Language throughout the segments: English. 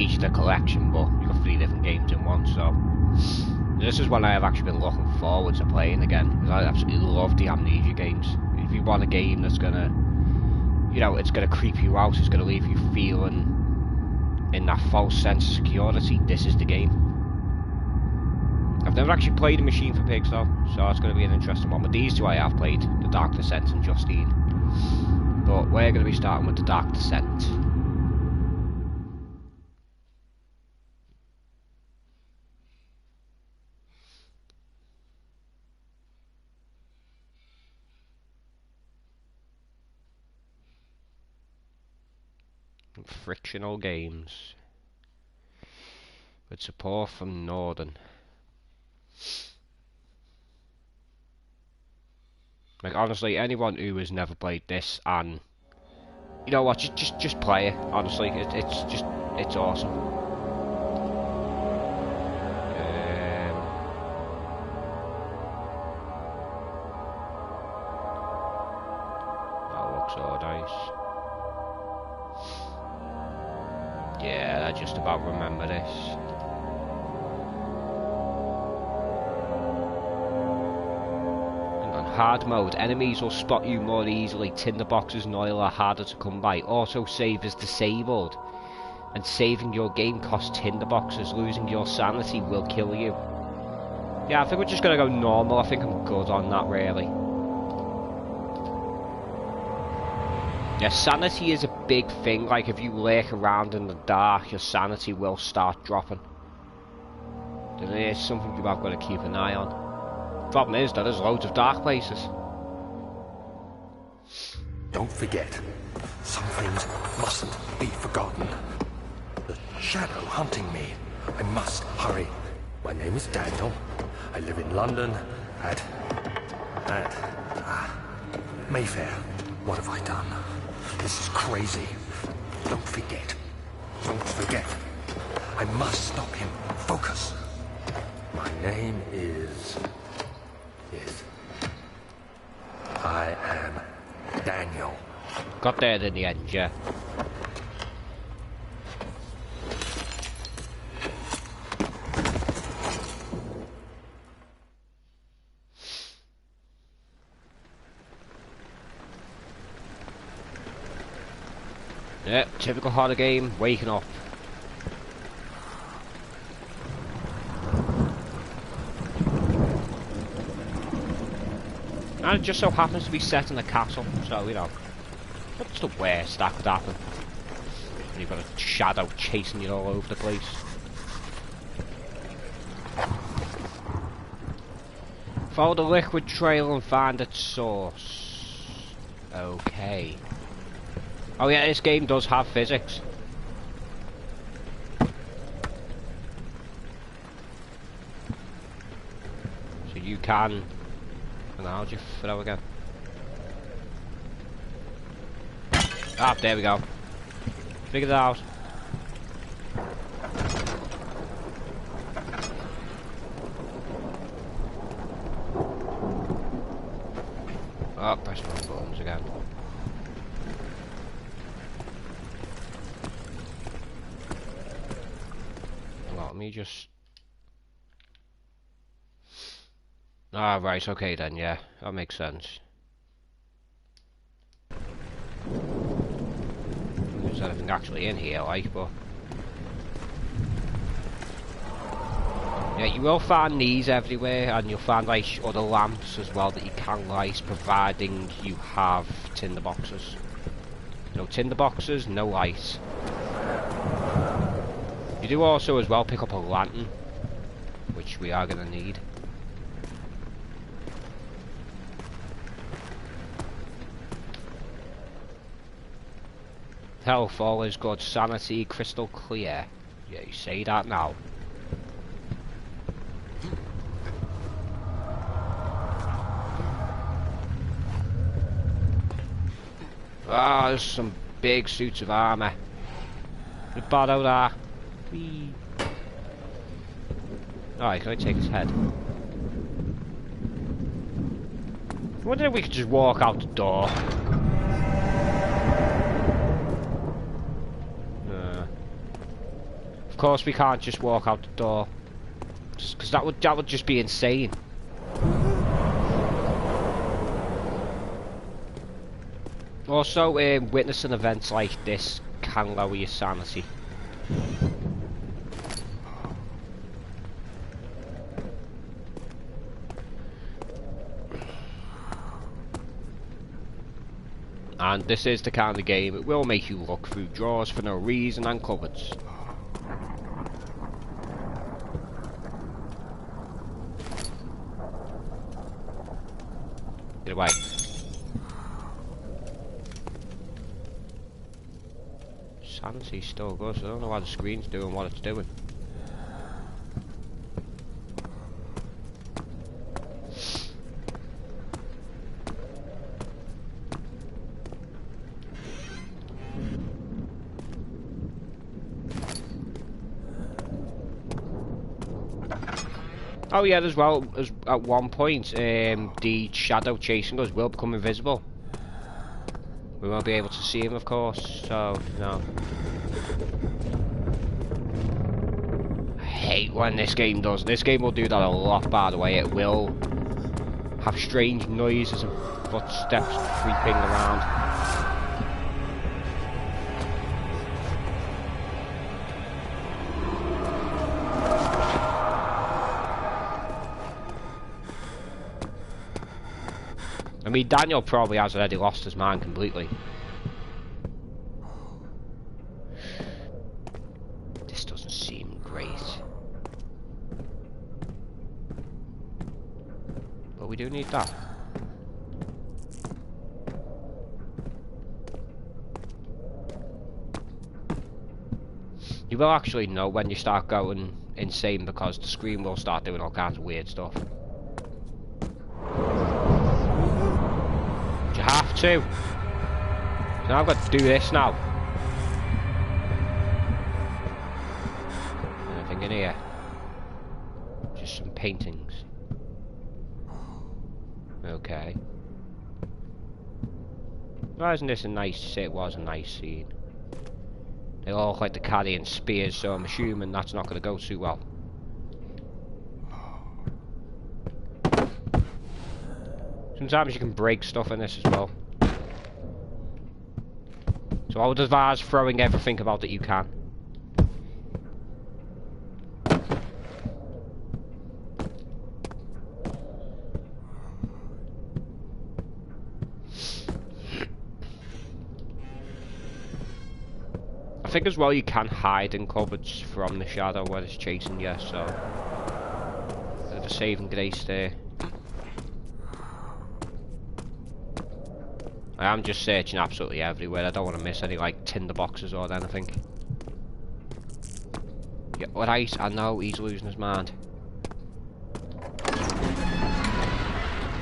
each the collection, but you've got 3 different games in one, so this is one I have actually been looking forward to playing again, because I absolutely love the Amnesia games. If you want a game that's gonna, you know, it's gonna creep you out, it's gonna leave you feeling in that false sense of security, this is the game. I've never actually played a Machine for Pigs though, so it's going to be an interesting one. But these two I have played, The Dark Descent and Justine. But we're going to be starting with The Dark Descent. Frictional games. With support from Northern. Like honestly, anyone who has never played this, and you know what, just play it. Honestly, it's awesome. That looks so nice. Yeah, I just about remember this. Hard mode. Enemies will spot you more easily. Tinderboxes and oil are harder to come by. Autosave is disabled. And saving your game costs tinderboxes. Losing your sanity will kill you. Yeah, I think we're just going to go normal. I think I'm good on that, really. Yeah, sanity is a big thing. Like, if you lurk around in the dark, your sanity will start dropping. Then it's something you have got to keep an eye on. Problem is that there's loads of dark places. Don't forget, some things mustn't be forgotten. The shadow hunting me. I must hurry. My name is Daniel. I live in London at Mayfair. What have I done? This is crazy. Don't forget. Don't forget. I must stop him. Focus. My name is... I am Daniel. Got there in the end, yeah. Yeah, typical horror game, waking up. And it just so happens to be set in a castle, so you know, what's the worst that could happen? You've got a shadow chasing you all over the place. Follow the liquid trail and find its source. Okay. Oh yeah, this game does have physics. So you can... How'd you throw again? Ah, there we go. Figured it out. Oh, press my buttons again. Well, let me just... Ah, right, okay then, yeah, that makes sense. There's anything actually in here, like, but... Yeah, you will find these everywhere, and you'll find, like, other lamps as well that you can light, providing you have tinderboxes. No tinderboxes, no light. You do also as well pick up a lantern, which we are going to need. Health, all is good. Sanity, crystal clear. Yeah, you say that now. Ah, there's some big suits of armour. The bottle there. Whee. Alright, can I take his head? I wonder if we could just walk out the door. course we can't just walk out the door. Because that would just be insane. Also, witnessing events like this can lower your sanity. And this is the kind of game it will make you look through drawers for no reason and cupboards. Get away. Sanity's still good, so I don't know why the screen's doing what it's doing. Oh yeah, as well, as at one point, the shadow chasing us will become invisible. We won't be able to see him, of course, so, no. I hate when this game does. This game will do that a lot, by the way. It will have strange noises and footsteps creeping around. I mean, Daniel probably has already lost his mind completely. This doesn't seem great. But we do need that. You will actually know when you start going insane because the screen will start doing all kinds of weird stuff. You have to. So I've got to do this now. Anything in here? Just some paintings. Okay. Why isn't this a nice? It was a nice scene. They all look like they're carrying spears, so I'm assuming that's not going to go too well. Sometimes you can break stuff in this as well. So I would advise throwing everything about that you can. I think as well you can hide in cupboards from the shadow where it's chasing you, so there's a saving grace there. I am just searching absolutely everywhere. I don't want to miss any like tinder boxes or anything. Yeah, alright, I know he's losing his mind.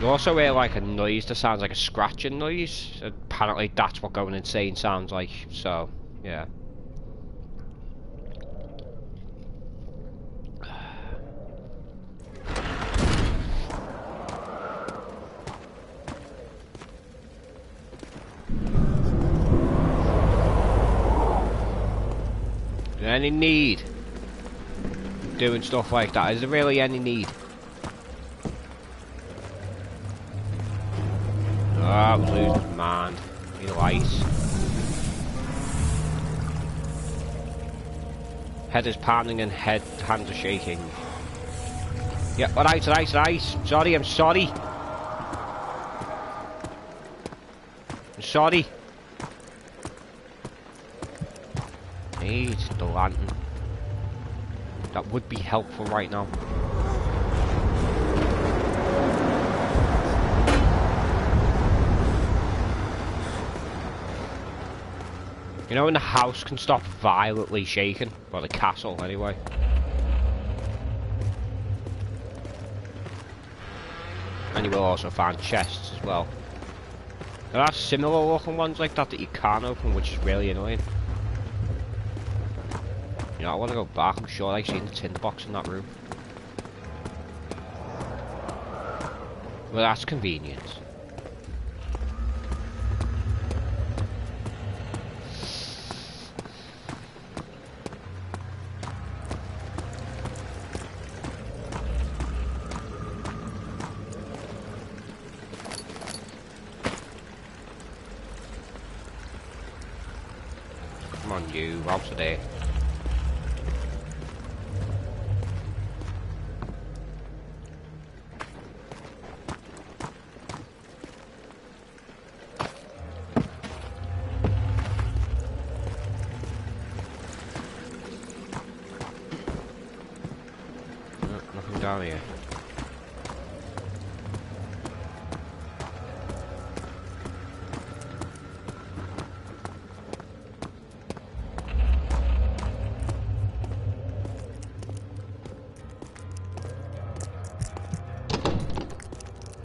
You also hear like a noise that sounds like a scratching noise. Apparently that's what going insane sounds like, so yeah. Any need doing stuff like that? Is there really any need? Oh, I was losing his mind. He lies. Head is pounding and hands are shaking. Yeah, alright. Sorry, I'm sorry. I'm sorry. Need the lantern. That would be helpful right now. You know when the house can stop violently shaking? Well, the castle anyway. And you will also find chests as well. There are similar looking ones like that that you can't open, which is really annoying. You know, I want to go back. I'm sure I've seen the tinderbox in that room. Well, that's convenient. found you. Out of there. Nothing down here.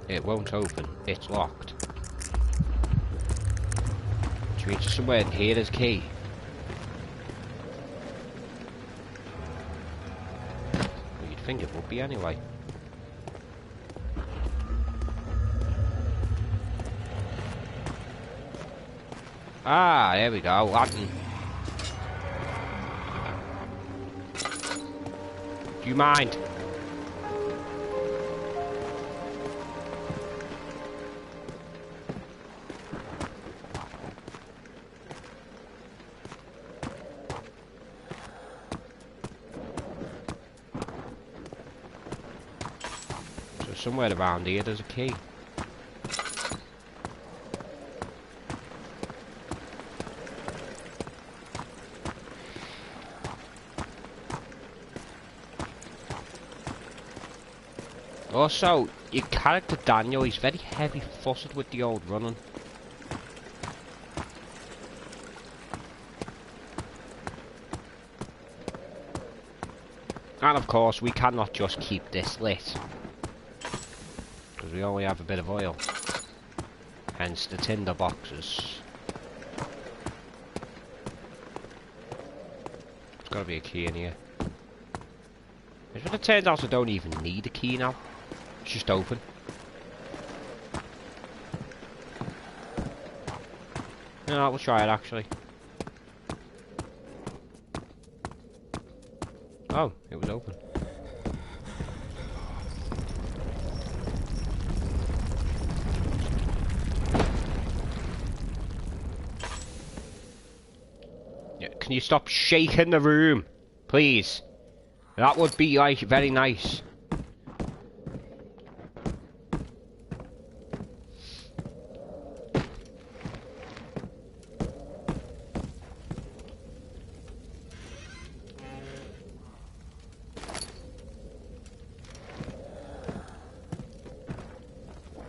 It won't open. It's locked. Which means somewhere in here there's a key. Well, you'd think it would be anyway. Ah, there we go. Latin. Do you mind? Somewhere around here there's a key. Also, your character Daniel, he's very heavy-footed with the old running. And of course, we cannot just keep this lit. We only have a bit of oil, hence the tinder boxes. There's got to be a key in here. But it turns out I don't even need a key now. It's just open. No, we'll try it actually. Oh, it was open. Can you stop shaking the room, please? That would be like very nice.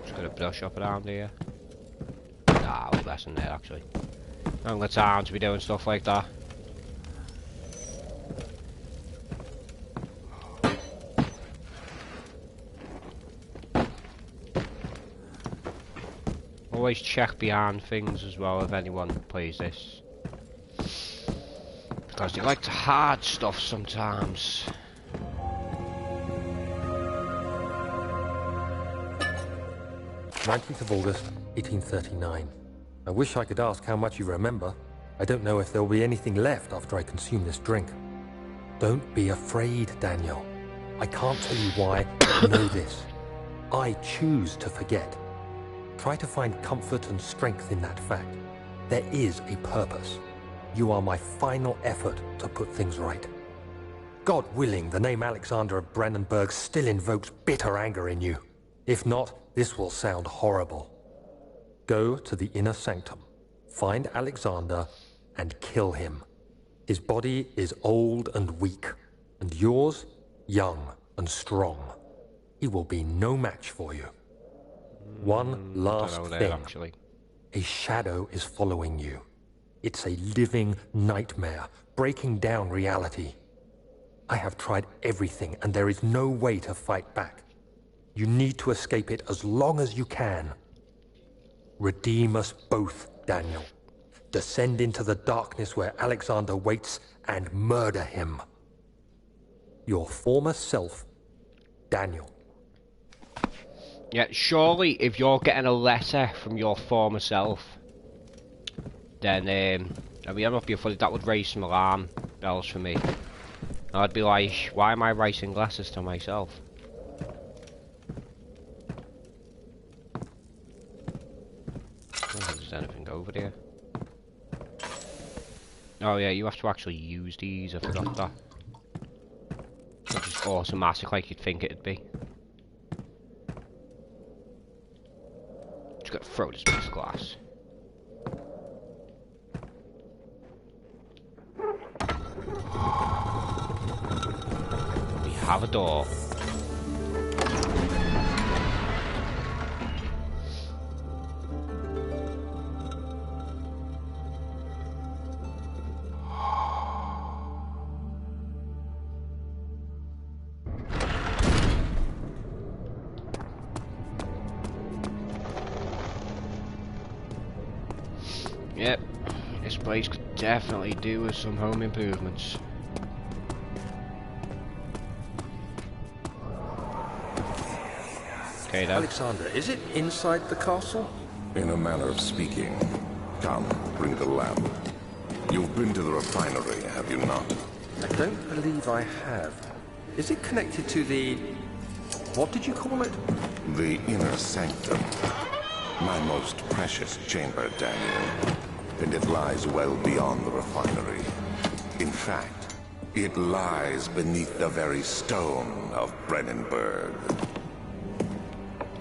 Just gonna brush up around here. Nah, we're less in there actually. I haven't got time to be doing stuff like that. Always check behind things as well if anyone plays this. Because they like to hide stuff sometimes. "19th of August, 1839. I wish I could ask how much you remember. I don't know if there will be anything left after I consume this drink. Don't be afraid, Daniel. I can't tell you why, but know this. I choose to forget. Try to find comfort and strength in that fact. There is a purpose. You are my final effort to put things right. God willing, the name Alexander of Brandenburg still invokes bitter anger in you. If not, this will sound horrible. Go to the inner sanctum, find Alexander, and kill him. His body is old and weak, and yours, young and strong. He will be no match for you. One last thing. Actually. A shadow is following you. It's a living nightmare, breaking down reality. I have tried everything, and there is no way to fight back. You need to escape it as long as you can. Redeem us both, Daniel. Descend into the darkness where Alexander waits and murder him. Your former self, Daniel. Yeah, surely if you're getting a letter from your former self, then, I mean, I'm not being funny, that would raise some alarm bells for me. I'd be like, why am I writing letters to myself? I don't think there's anything over there. Oh yeah, you have to actually use these, I forgot that. Not just automatic like you'd think it'd be. Just gotta throw this piece of glass. We have a door. Yep, this place could definitely do with some home improvements. Okay then. Alexander, is it inside the castle? In a manner of speaking. Come, bring the lamp. You've been to the refinery, have you not? I don't believe I have. Is it connected to the... what did you call it? The inner sanctum. My most precious chamber, Daniel. And it lies well beyond the refinery. In fact, it lies beneath the very stone of Brennenburg.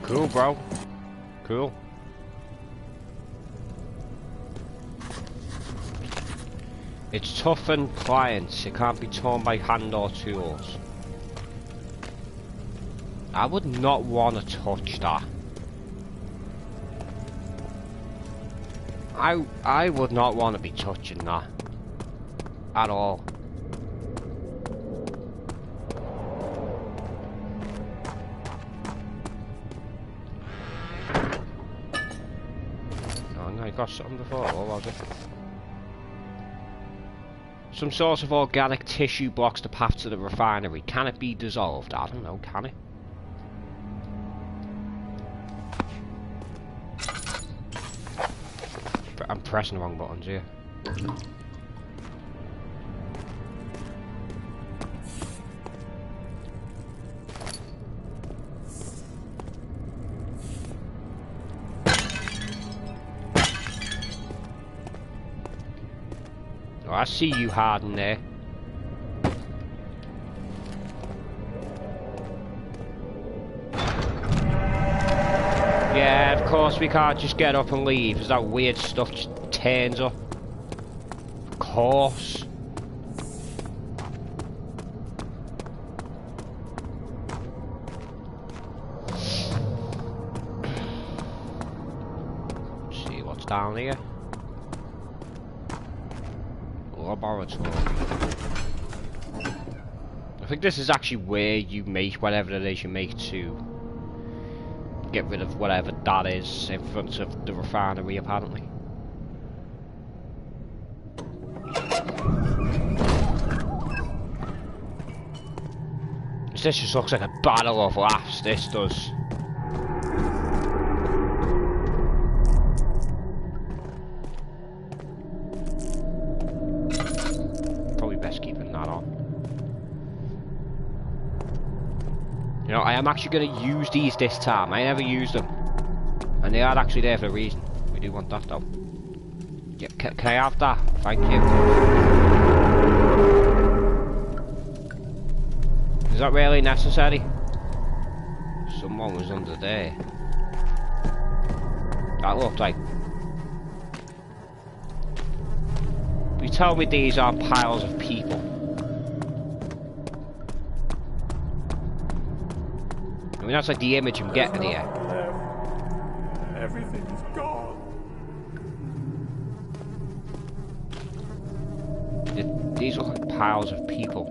Cool, bro. Cool. It's tough and pliant. It can't be torn by hand or tools. I would not want to touch that. I would not want to be touching that. At all. Oh no, I got something before, what was it? Some sort of organic tissue blocks the path to the refinery. Can it be dissolved? I don't know, can it? I'm pressing the wrong buttons here. Oh, I see you hiding there. Yeah, of course we can't just get up and leave, as that weird stuff just turns up. Of course. Let's see what's down here. Laboratory. I think this is actually where you make whatever it is you make to get rid of whatever that is in front of the refinery, apparently. This just looks like a battle of laughs, this does. Probably best keeping that on. You know, I am actually going to use these this time. I never used them. And they are actually there for a reason. We do want that though. Yeah, can I have that? Thank you. Is that really necessary? Someone was under there. That looked like... You tell me these aren't piles of people. I mean, that's like the image I'm getting here. Everything's gone. These look like piles of people.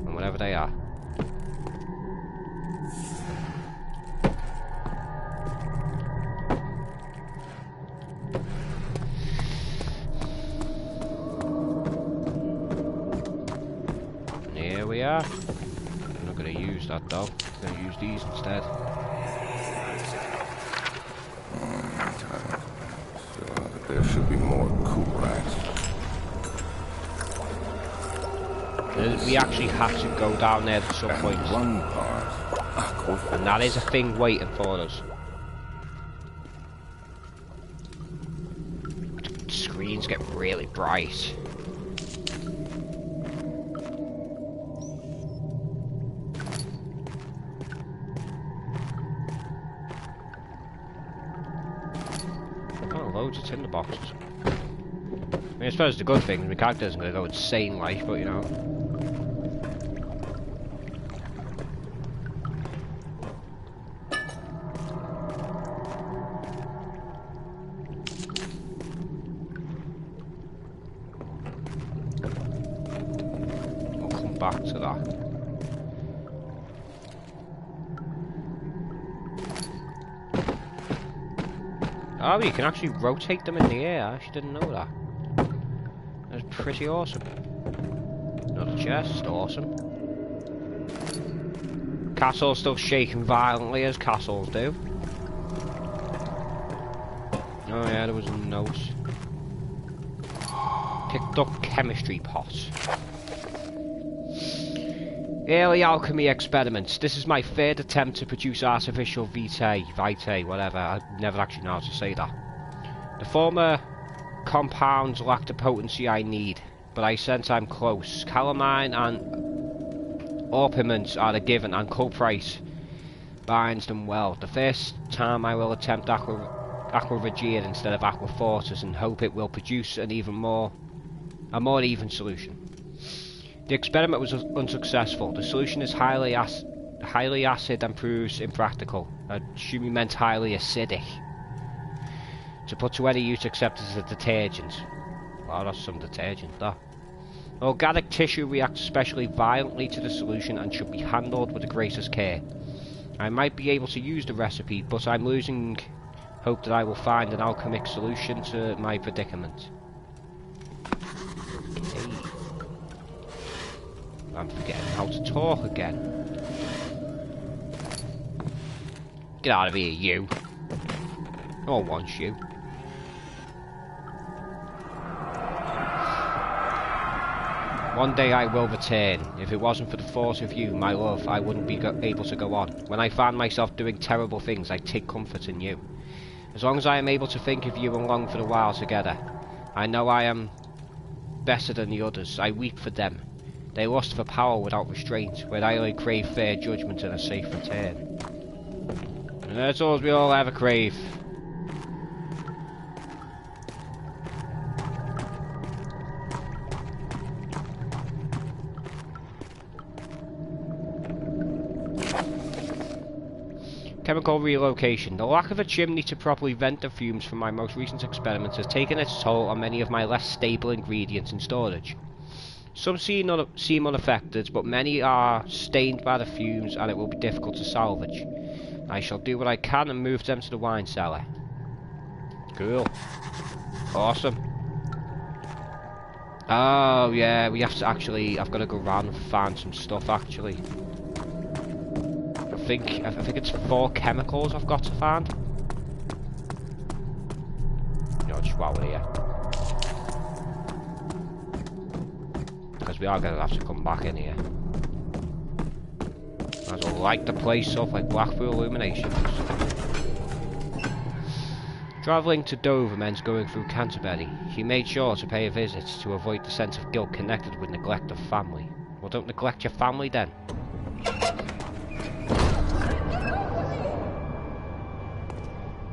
And whatever they are. And here we are. I'm not going to use that though. I'm going to use these instead. There should be more cool rats. We actually have to go down there at some point. One part. And that is a thing waiting for us. Screen's lights get really bright. Oh, loads of tinderboxes. I mean, I suppose the good thing, my character isn't going to go insane like, but you know. Back to that. Oh, you can actually rotate them in the air. I actually didn't know that. That's pretty awesome. Another chest, awesome. Castle's still shaking violently as castles do. Oh yeah, there was a note. Picked up chemistry pot. Early alchemy experiments. This is my third attempt to produce artificial vitae, whatever. I never actually know how to say that. The former compounds lack the potency I need, but I sense I'm close. Calamine and orpiment are the given, and cuprice binds them well. The first time I will attempt aqua regia instead of aqua fortis and hope it will produce a more even solution. The experiment was unsuccessful. The solution is highly acid and proves impractical. I assume you meant highly acidic. To put to any use except as a detergent. Wow, that's some detergent, that. Organic tissue reacts especially violently to the solution and should be handled with the greatest care. I might be able to use the recipe, but I'm losing hope that I will find an alchemic solution to my predicament. I'm forgetting how to talk again. Get out of here, you. No one wants you. One day I will return. If it wasn't for the thought of you, my love, I wouldn't be able to go on. When I find myself doing terrible things, I take comfort in you. As long as I am able to think of you and long for the while together, I know I am better than the others. I weep for them. They lust for power without restraint, where I only crave fair judgment and a safe return. And that's all we all ever crave. Chemical relocation. The lack of a chimney to properly vent the fumes from my most recent experiments has taken its toll on many of my less stable ingredients in storage. Some seem unaffected, but many are stained by the fumes and it will be difficult to salvage. I shall do what I can and move them to the wine cellar. Cool. Awesome. Oh yeah, we have to actually, I've got to go around and find some stuff actually. I think it's 4 chemicals I've got to find. No, just while we're here. Because we are going to have to come back in here. Might as well light the place up like Blackpool Illuminations. Travelling to Dover meant going through Canterbury. He made sure to pay a visit to avoid the sense of guilt connected with neglect of family. Well, don't neglect your family then.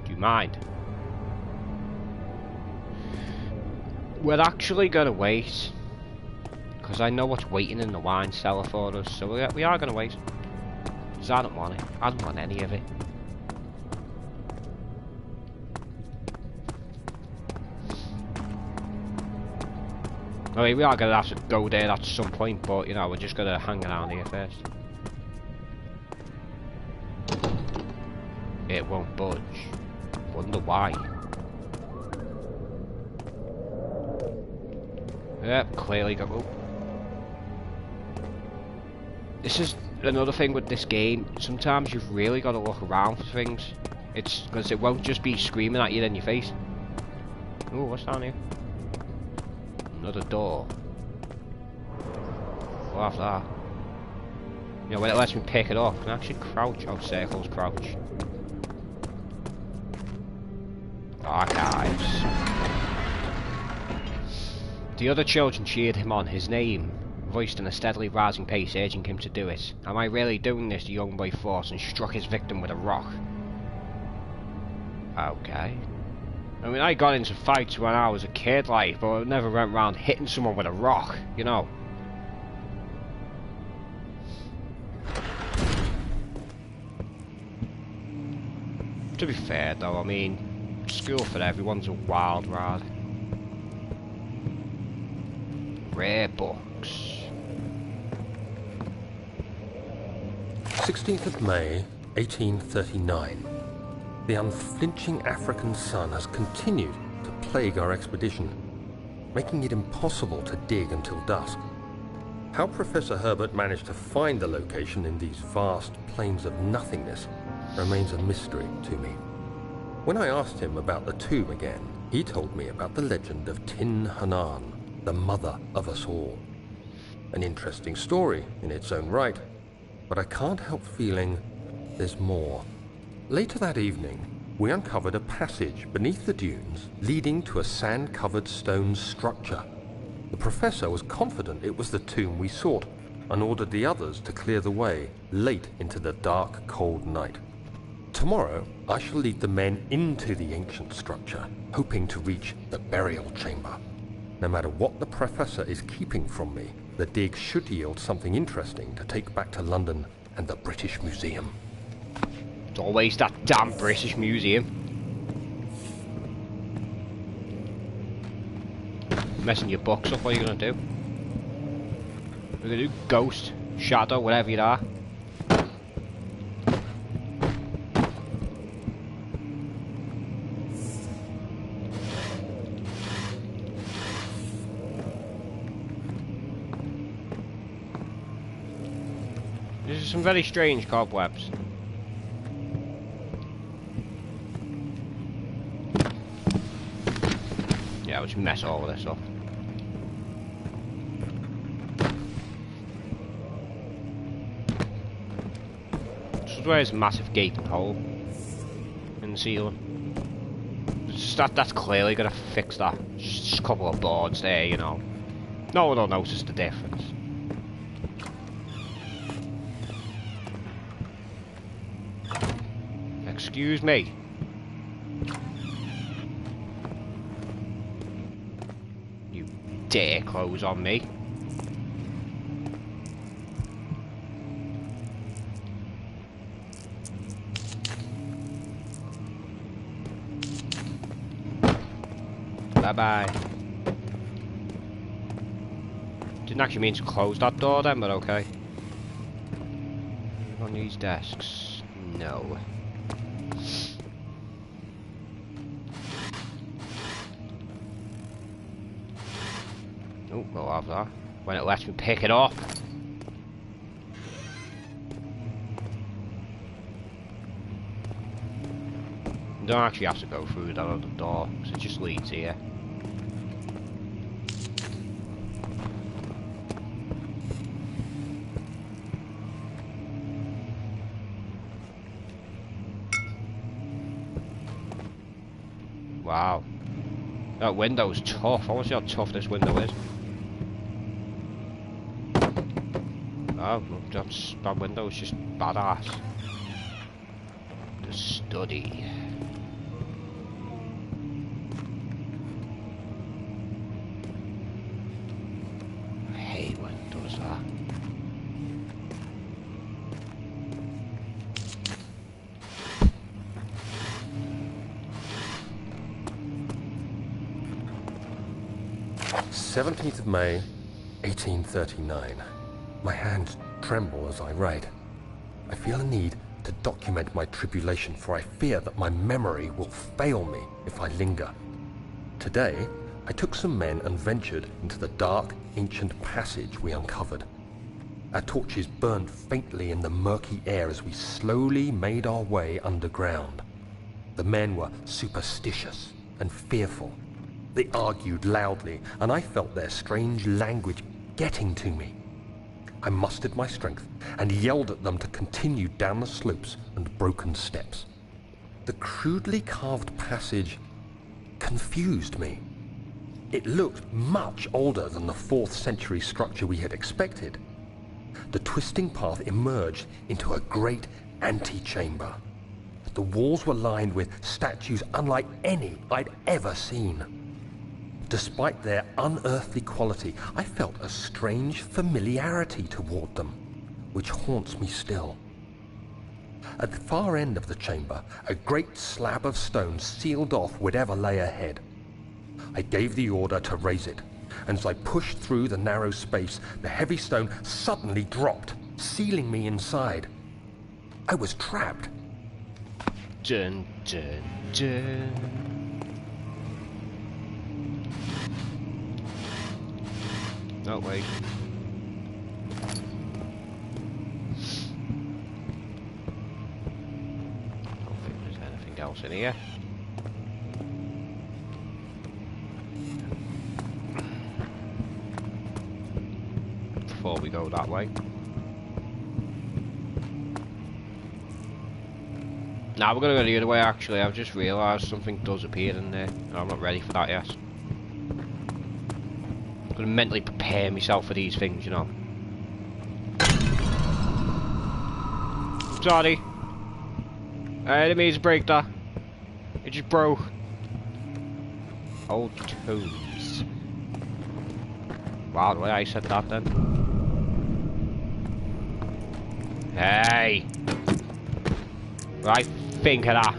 Do you mind? We're actually going to wait. Because I know what's waiting in the wine cellar for us, so we are going to wait. Because I don't want it. I don't want any of it. I mean, we are going to have to go there at some point, but, you know, we're just going to hang around here first. It won't budge. Wonder why. Yep, clearly got... Oh. This is another thing with this game. Sometimes you've really got to look around for things. It's because it won't just be screaming at you in your face. Ooh, what's down here? Another door. We'll have that. You know, when it lets me pick it up, I can actually crouch. Oh, circles crouch. Archives. The other children cheered him on, his name voiced in a steadily rising pace, urging him to do it. Am I really doing this? The young boy thought, and struck his victim with a rock. Okay. I mean, I got into fights when I was a kid, like, but I never went around hitting someone with a rock, you know. To be fair, though, I mean, school for everyone's a wild ride. Rare books. 16th of May, 1839. The unflinching African sun has continued to plague our expedition, making it impossible to dig until dusk. How Professor Herbert managed to find the location in these vast plains of nothingness remains a mystery to me. When I asked him about the tomb again, he told me about the legend of Tin Hanan, the mother of us all. An interesting story in its own right, but I can't help feeling there's more. Later that evening, we uncovered a passage beneath the dunes leading to a sand-covered stone structure. The professor was confident it was the tomb we sought and ordered the others to clear the way late into the dark, cold night. Tomorrow, I shall lead the men into the ancient structure, hoping to reach the burial chamber. No matter what the professor is keeping from me, the dig should yield something interesting to take back to London and the British Museum. It's always that damn British Museum. Messing your books up, what are you gonna do? We're gonna do ghost, shadow, whatever you are. These are some very strange cobwebs. Yeah, I'll just mess all of this up. This is where there's a massive gaping hole in the ceiling. That's clearly gonna fix that. Just a couple of boards there, you know. No one will notice the difference. Excuse me. You dare close on me. Bye-bye. Didn't actually mean to close that door then, but okay. On these desks? No. Oh, we'll have that. When it lets me pick it up. You don't actually have to go through that other door, because it just leads here. Wow. That window's tough. I want to see how tough this window is. Oh, that window's just badass. The study. I hate when it does that. "17th of May, 1839. My hands tremble as I write. I feel a need to document my tribulation, for I fear that my memory will fail me if I linger. Today, I took some men and ventured into the dark, ancient passage we uncovered. Our torches burned faintly in the murky air as we slowly made our way underground. The men were superstitious and fearful. They argued loudly, and I felt their strange language getting to me. I mustered my strength and yelled at them to continue down the slopes and broken steps. The crudely carved passage confused me. It looked much older than the 4th century structure we had expected. The twisting path emerged into a great antechamber. The walls were lined with statues unlike any I'd ever seen. Despite their unearthly quality, I felt a strange familiarity toward them, which haunts me still. At the far end of the chamber, a great slab of stone sealed off whatever lay ahead. I gave the order to raise it, and as I pushed through the narrow space, the heavy stone suddenly dropped, sealing me inside. I was trapped. Dun, dun, dun. No, wait. I don't think there's anything else in here. Before we go that way. Now we're gonna go the other way actually. I've just realised something does appear in there. And I'm not ready for that yet. I'm gonna mentally prepare myself for these things, you know. Sorry. I didn't mean to break that. It just broke. Old toes. Wow, the way I said that then. Hey! Right, think of that.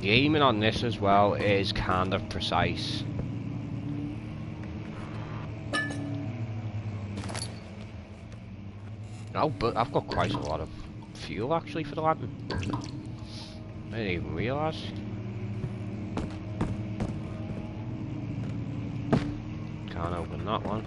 The aiming on this as well is kind of precise. Oh, but I've got quite a lot of fuel actually for the lantern. I didn't even realise. Can't open that one.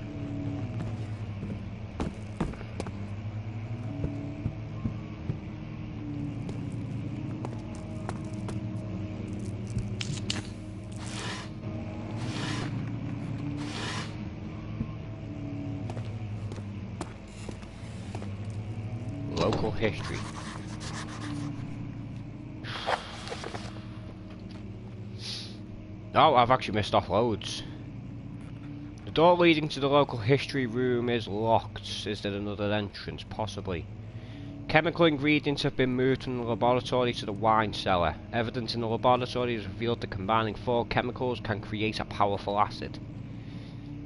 Local history. Oh, I've actually missed off loads. The door leading to the local history room is locked. Is there another entrance? Possibly. Chemical ingredients have been moved from the laboratory to the wine cellar. Evidence in the laboratory has revealed that combining 4 chemicals can create a powerful acid.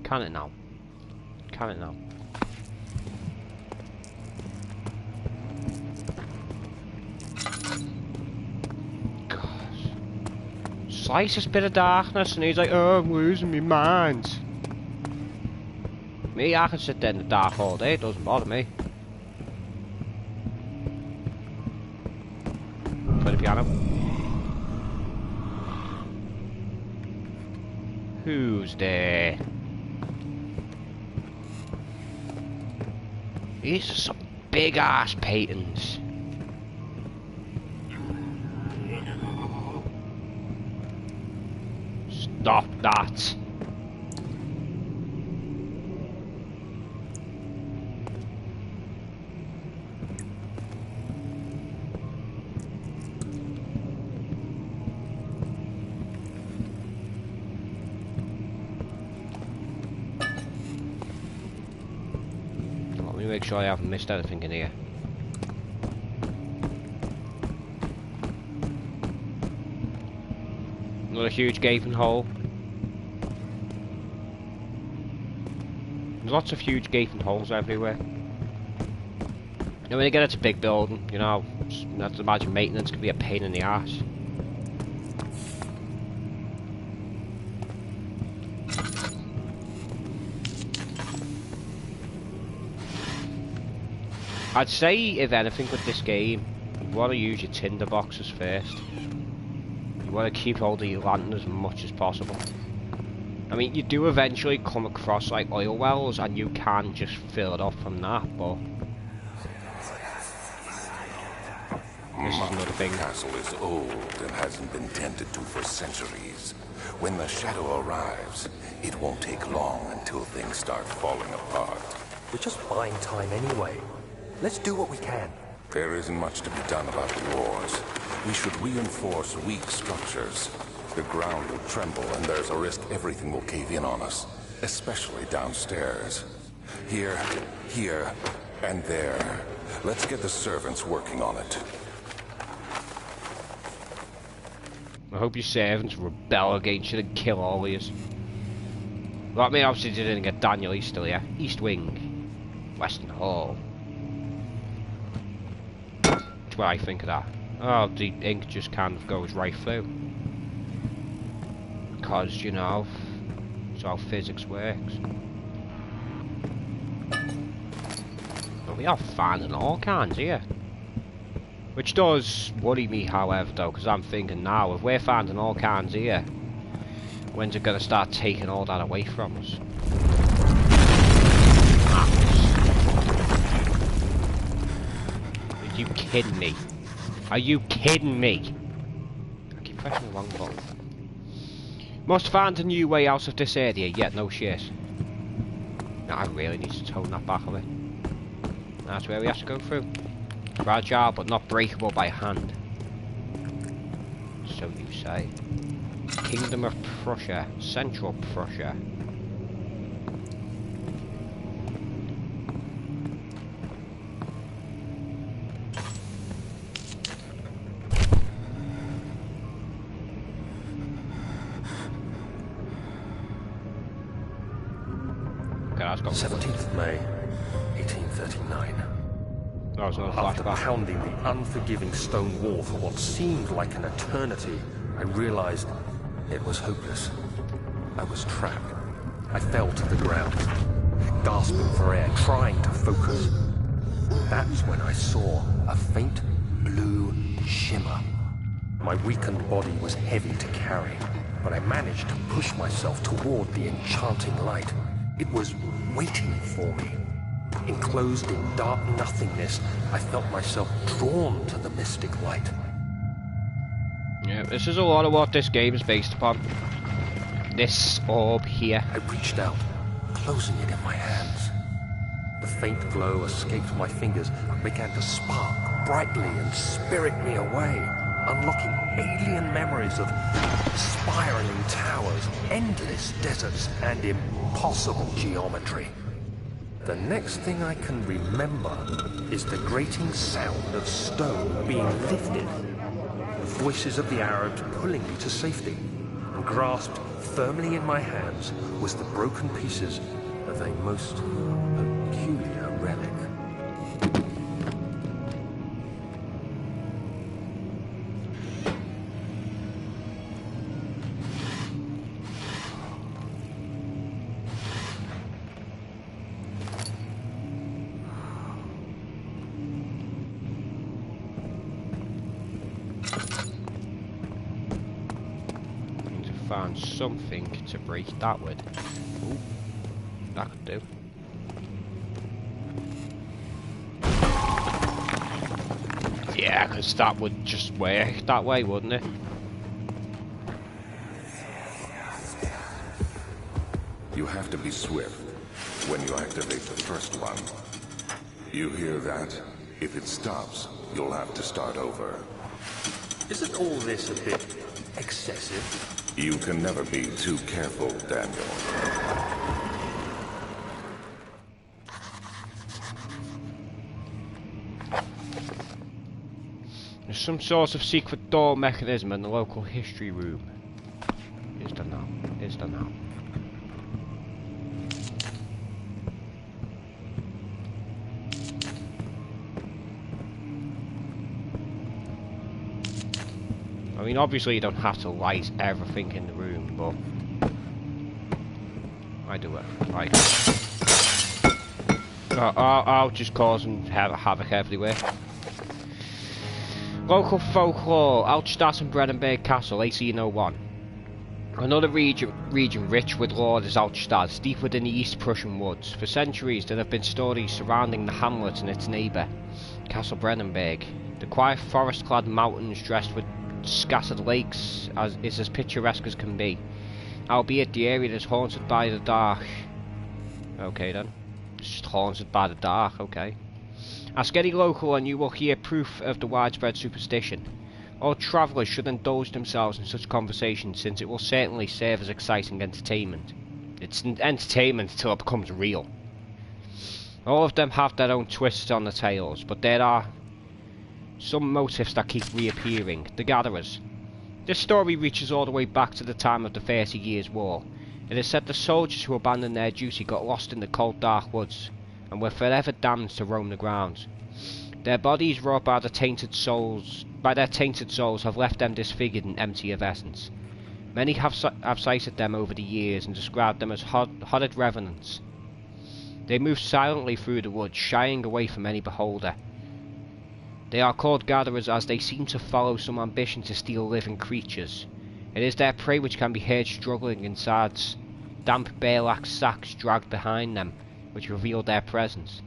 Can it now? Can it now? Slightest bit of darkness and he's like, oh, I'm losing my mind. Me, I can sit there in the dark all day, it doesn't bother me. Play the piano. Who's there? These are some big ass paintings. Stop that. Let me make sure I haven't missed anything in here. Another huge gaping hole. There's lots of huge gaping holes everywhere. And when you get into a big building, you know, you have to imagine maintenance can be a pain in the ass. I'd say, if anything with this game, you want to use your tinder boxes first. You want to keep hold of your lantern as much as possible. I mean, you do eventually come across like oil wells and you can just fill it up from that, but this is another thing. The castle is old and hasn't been tended to for centuries. When the shadow arrives, it won't take long until things start falling apart. We're just buying time anyway. Let's do what we can. There isn't much to be done about the wars. We should reinforce weak structures. The ground will tremble, and there's a risk everything will cave in on us, especially downstairs. Here, and there. Let's get the servants working on it. I hope your servants rebel against you and kill all of you. Well, I mean, obviously they didn't get Daniel Easterly, yeah? East Wing. Western Hall. That's what I think of that. Oh, the ink just kind of goes right through. Because, you know, it's how physics works. But we are finding all kinds here. Which does worry me, however, though, because I'm thinking now, if we're finding all kinds here, when's it going to start taking all that away from us? Are you kidding me? Are you kidding me? I keep pressing the wrong button. Must find a new way out of this area, yet no shit. Now I really need to tone that back a bit. That's where we have to go through. Fragile but not breakable by hand. So you say. Kingdom of Prussia, Central Prussia. Okay, that's got 17th May, 1839. That was another After flashback. pounding the unforgiving stone wall for what seemed like an eternity, I realized it was hopeless. I was trapped. I fell to the ground, gasping for air, trying to focus. That's when I saw a faint blue shimmer. My weakened body was heavy to carry, but I managed to push myself toward the enchanting light. It was waiting for me. Enclosed in dark nothingness, I felt myself drawn to the mystic light. Yeah, this is a lot of what this game is based upon. This orb here. I reached out, closing it in my hands. The faint glow escaped my fingers and began to spark brightly and spirit me away, unlocking alien memories of spiraling towers, endless deserts, and impossible geometry. The next thing I can remember is the grating sound of stone being lifted, the voices of the Arabs pulling me to safety, and grasped firmly in my hands was the broken pieces of a most peculiar relic. Find something to break that with. Ooh, that could do. Yeah, because that would just work that way, wouldn't it? You have to be swift when you activate the first one. You hear that? If it stops, you'll have to start over. Isn't all this a bit excessive? You can never be too careful, Daniel. There's some sort of secret door mechanism in the local history room. Is there now? Is there now? I mean, obviously you don't have to light everything in the room, but I do it. Right. I'll just causing havoc everywhere. Local folklore, Altstadt and Brennenberg Castle, 1801. Another region rich with lore is Altstadt, deep within the East Prussian woods. For centuries there have been stories surrounding the hamlet and its neighbour, Castle Brennenberg. The quiet forest-clad mountains dressed with scattered lakes is as picturesque as can be, albeit the area is haunted by the dark. Okay then, it's just haunted by the dark. Okay, Ask any local and you will hear proof of the widespread superstition. All travellers should indulge themselves in such conversations, since it will certainly serve as exciting entertainment. It's entertainment until it becomes real. All of them have their own twists on the tales, but there are some motifs that keep reappearing. The Gatherers. This story reaches all the way back to the time of the 30 Years' War. It is said the soldiers who abandoned their duty got lost in the cold dark woods, and were forever damned to roam the grounds. Their bodies, wrought by their tainted souls, have left them disfigured and empty of essence. Many have cited them over the years and described them as horrid revenants. They move silently through the woods, shying away from any beholder. They are called gatherers as they seem to follow some ambition to steal living creatures. It is their prey which can be heard struggling inside damp burlap sacks dragged behind them, which reveal their presence.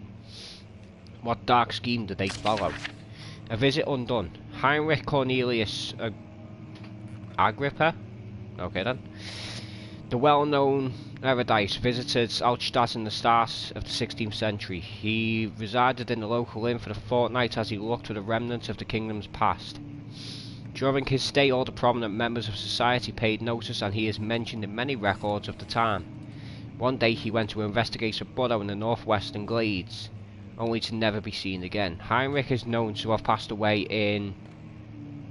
What dark scheme do they follow? A visit undone. Heinrich Cornelius Agrippa? Okay then. The well-known erudite visited Altstadt in the start of the 16th century. He resided in the local inn for a fortnight as he looked for the remnants of the kingdom's past. During his stay, all the prominent members of society paid notice, and he is mentioned in many records of the time. One day he went to investigate a burrow in the northwestern glades, only to never be seen again. Heinrich is known to have passed away in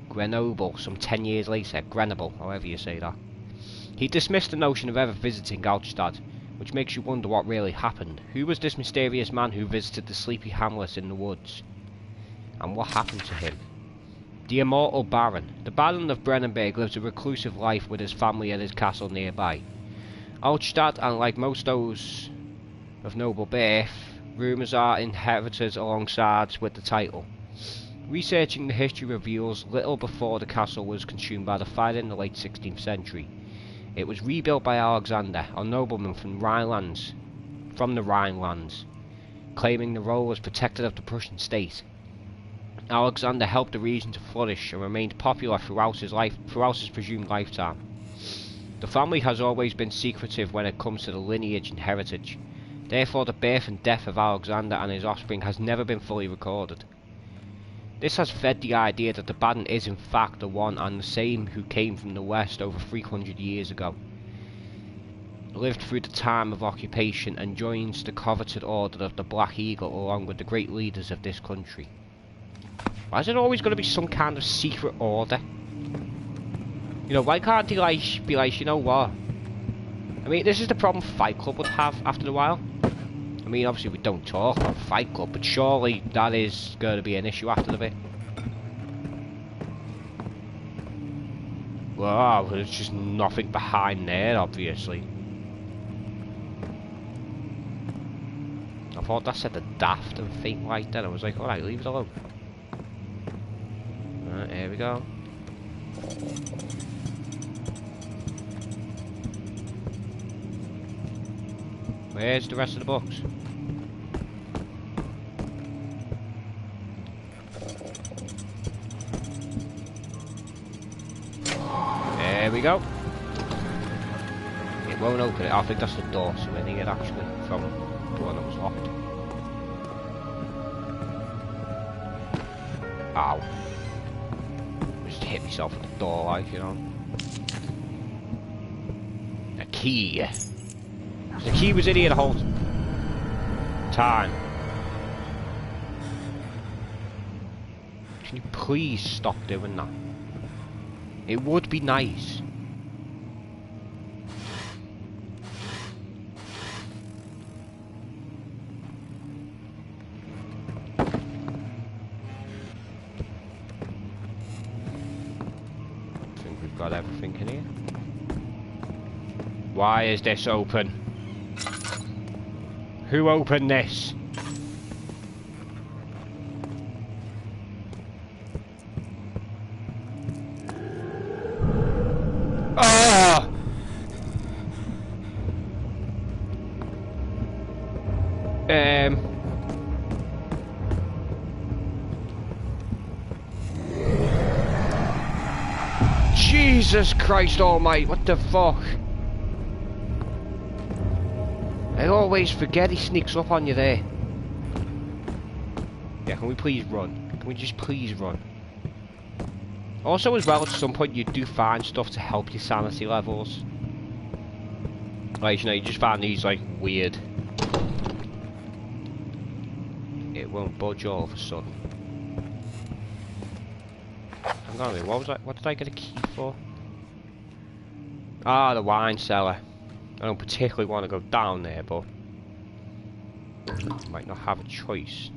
Grenoble some 10 years later. Grenoble, however you say that. He dismissed the notion of ever visiting Altstadt, which makes you wonder what really happened. Who was this mysterious man who visited the sleepy hamlet in the woods? And what happened to him? The immortal Baron. The Baron of Brennenburg lives a reclusive life with his family at his castle nearby. Altstadt, and like most those of noble birth, rumours are inherited alongside with the title. Researching the history reveals little before the castle was consumed by the fire in the late 16th century. It was rebuilt by Alexander, a nobleman from the Rhinelands, claiming the role as protector of the Prussian state. Alexander helped the region to flourish and remained popular throughout his presumed lifetime. The family has always been secretive when it comes to the lineage and heritage. Therefore, the birth and death of Alexander and his offspring has never been fully recorded. This has fed the idea that the Baron is in fact the one and the same who came from the west over 300 years ago, lived through the time of occupation, and joins the coveted order of the Black Eagle along with the great leaders of this country. Why is it always going to be some kind of secret order? You know, why can't he be like, you know what? I mean, this is the problem Fight Club would have after a while. I mean, obviously we don't talk about Fight Club, but surely that is going to be an issue after the bit. Wow, there's just nothing behind there, obviously. I thought that said the daft and faint light then. I was like, alright, leave it alone. Alright, here we go. Where's the rest of the books? There we go. It won't open it. I think that's the door, so I need it actually from the one that was locked. Ow. Just hit myself with the door, like, you know. A key. The key was in here the whole time. Can you please stop doing that? It would be nice. I think we've got everything in here. Why is this open? Who opened this? Ah! Jesus Christ almighty, what the fuck? I always forget he sneaks up on you there. Yeah, can we please run? Can we just please run? Also, as well, at some point you do find stuff to help your sanity levels. Like, you know, you just find these, like, weird... It won't budge all of a sudden. Hang on a minute, what did I get a key for? Ah, the wine cellar. I don't particularly want to go down there, but... I might not have a choice.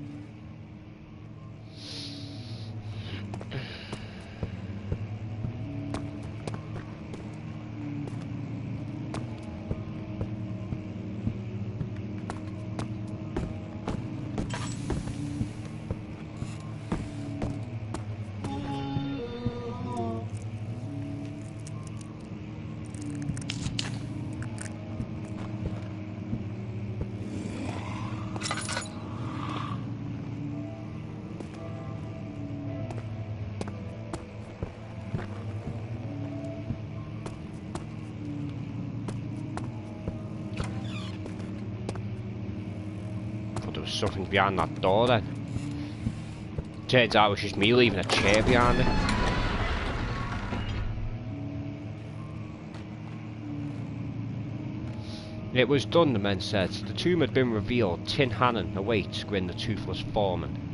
Something behind that door then. Turns out it was just me leaving a chair behind it. It was done, the men said. The tomb had been revealed. Tin Hannon awaits, grinned the toothless foreman.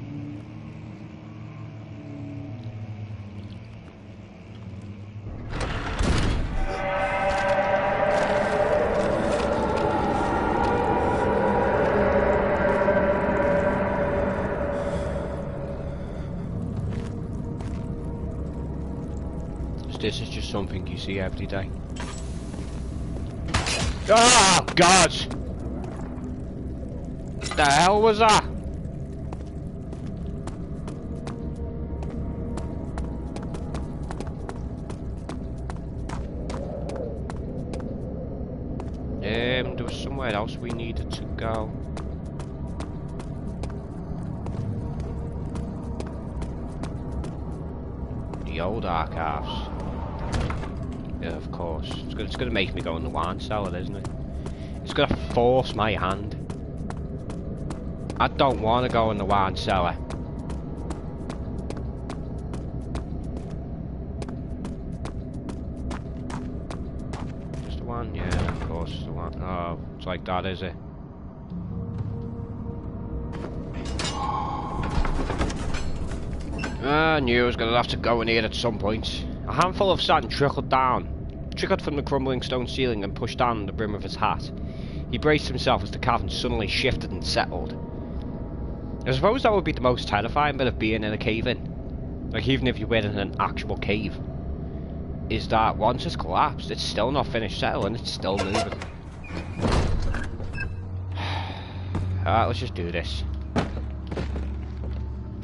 This is just something you see every day. Oh God! What the hell was that? There was somewhere else we needed to go. The old archives. Yeah, of course. It's gonna make me go in the wine cellar, isn't it? It's gonna force my hand. I don't want to go in the wine cellar. Just the one? Yeah, of course, the one. Oh, it's like that, is it? I knew I was gonna have to go in here at some point. A handful of sand trickled from the crumbling stone ceiling and pushed down on the brim of his hat. He braced himself as the cavern suddenly shifted and settled. I suppose that would be the most terrifying bit of being in a cave-in. Like, even if you were in an actual cave. Is that once it's collapsed, it's still not finished settling, it's still moving. Alright, let's just do this.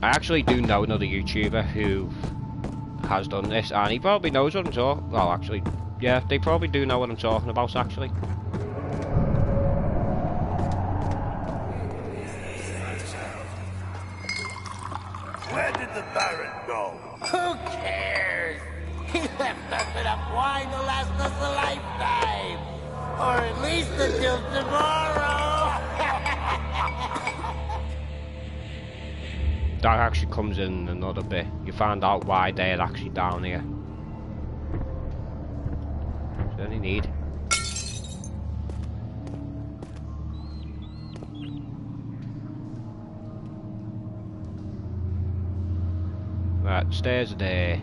I actually do know another YouTuber who has done this, and he probably knows what I'm talking. Well, actually, yeah, they probably do know what I'm talking about, actually. Where did the Baron go? Who cares? He left us enough wine to last us a lifetime, or at least until tomorrow. That actually comes in another bit. You find out why they're actually down here. Is there any need? Right, stairs are there.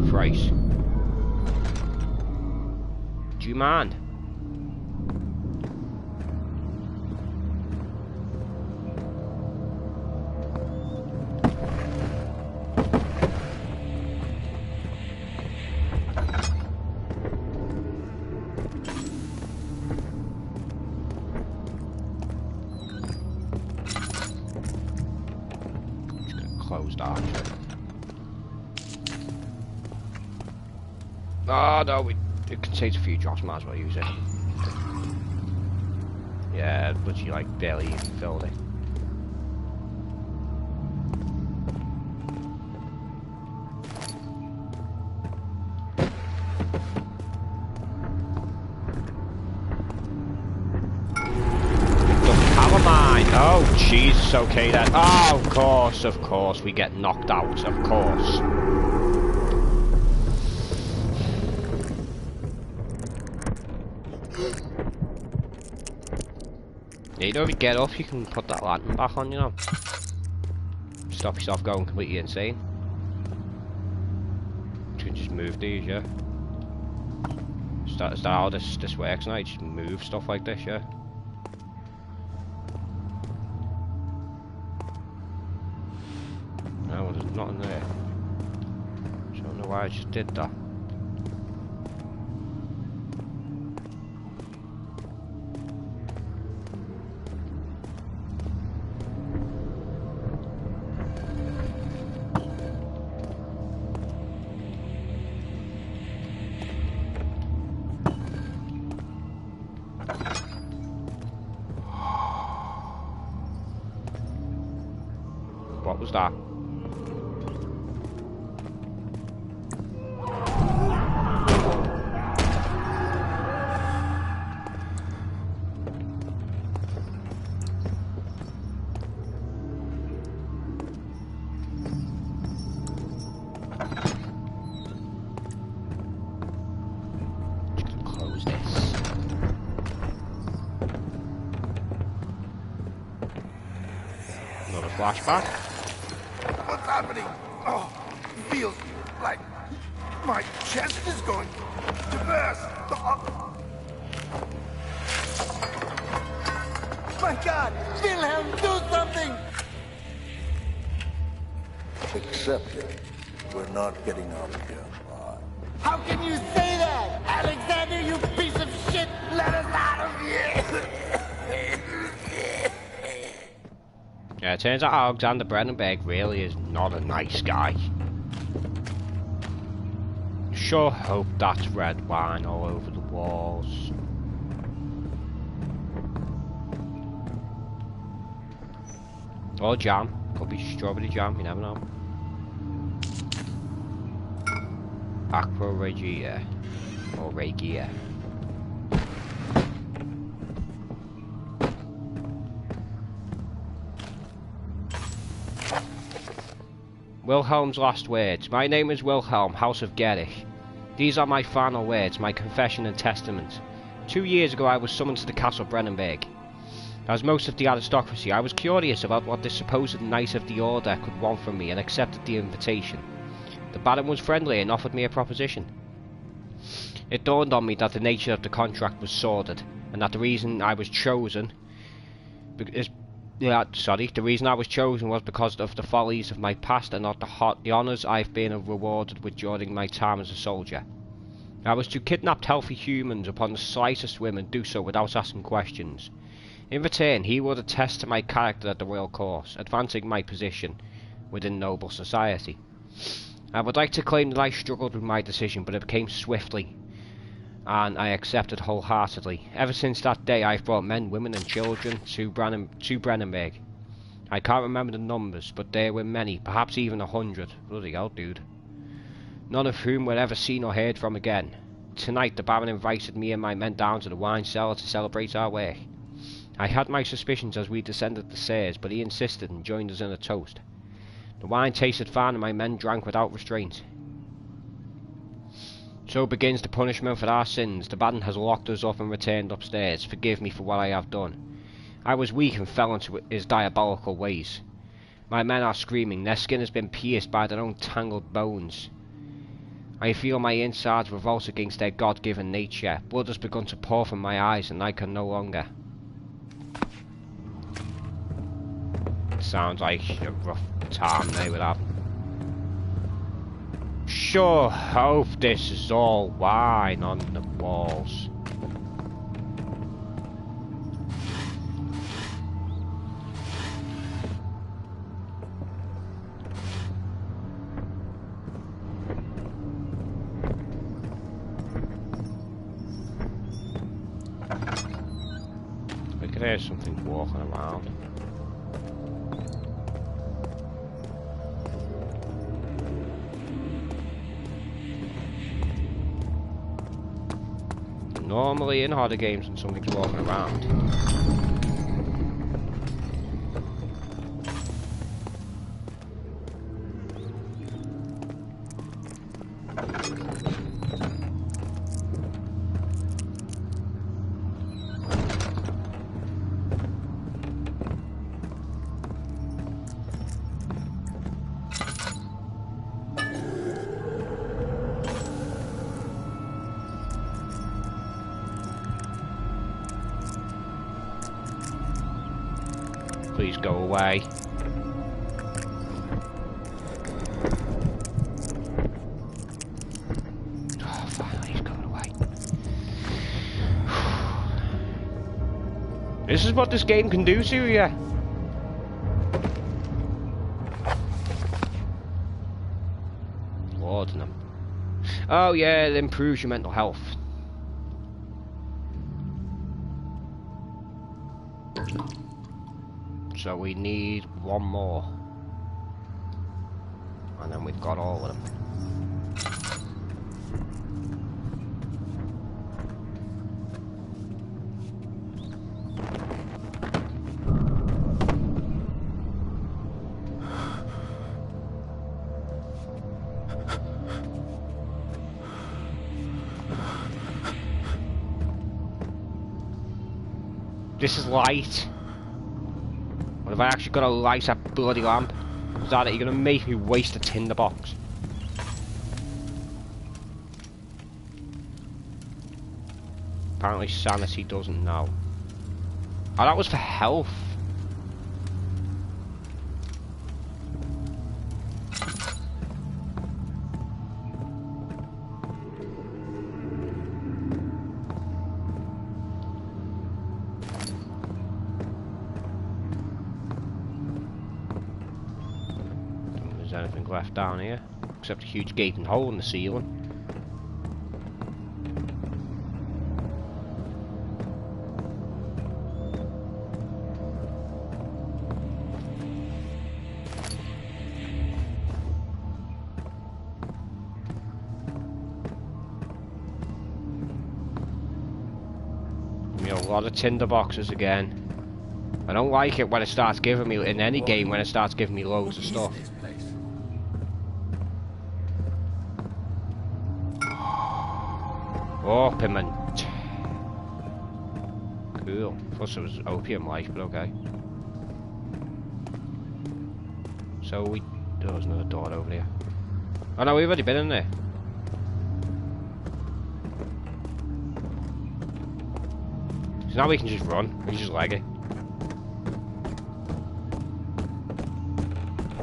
Price. Do you mind? Just gonna close that. Oh no, it contains a few drops, might as well use it. Yeah, literally like barely even filled it. Oh, Jesus, okay then. Oh, of course, we get knocked out, of course. You know, if you get up, you can put that lantern back on, you know. Stop yourself going completely insane. You can just move these, yeah. Is that how this works now? You just move stuff like this, yeah. No, there's nothing there. I don't know why I just did that. What was that? Close this. Another flashback. What's happening? Oh, it feels like my chest is going to burst. Oh. My God! Wilhelm, do something! Accept it. We're not getting out of here alive. How can you say that? Alexander, you piece of shit! Let us out of here! Yeah, it turns out Alexander Brennenberg really is not a nice guy. Sure hope that's red wine all over the walls. Or jam. Could be strawberry jam, you never know. Aqua Regia. Or Regia. Wilhelm's last words. My name is Wilhelm, House of Gerich. These are my final words, my confession and testament. 2 years ago I was summoned to the Castle Brennenberg. As most of the aristocracy, I was curious about what this supposed knight of the order could want from me and accepted the invitation. The Baron was friendly and offered me a proposition. It dawned on me that the nature of the contract was sordid, and that the reason I was chosen was because of the follies of my past and not the honours I've been rewarded with during my time as a soldier. I was to kidnap healthy humans upon the slightest whim and do so without asking questions. In return, he would attest to my character at the royal course, advancing my position within noble society. I would like to claim that I struggled with my decision, but it came swiftly, and I accepted wholeheartedly. Ever since that day, I've brought men, women and children to Brennenberg. I can't remember the numbers, but there were many, perhaps even 100. Bloody hell, dude. None of whom were ever seen or heard from again. Tonight, the Baron invited me and my men down to the wine cellar to celebrate our work. I had my suspicions as we descended the stairs, but he insisted and joined us in a toast. The wine tasted fine and my men drank without restraint. So begins the punishment for our sins. The Baron has locked us up and returned upstairs. Forgive me for what I have done. I was weak and fell into his diabolical ways. My men are screaming. Their skin has been pierced by their own tangled bones. I feel my insides revolt against their God-given nature. Blood has begun to pour from my eyes and I can no longer. Sounds like a rough time they would have. Sure hope this is all wine on the walls. Look at There's something walking around. Normally in harder games when something's walking around. Please go away. Oh, finally he's going away. This is what this game can do to you. Laudanum. Oh yeah, it improves your mental health. So we need one more. And then we've got all of them. This is light. What have I actually got to light that bloody lamp? Is that it? You're gonna make me waste a tinderbox? Apparently sanity doesn't know. Oh, that was for health. Anything left down here except a huge gaping hole in the ceiling. Give me a lot of tinder boxes again. I don't like it when it starts giving me, in any game, when it starts giving me loads of stuff. Opium. Cool. Plus it was opium-like, but okay. So we... Oh, there's another door over there. Oh no, we've already been in there. So now we can just run. We can just leg it.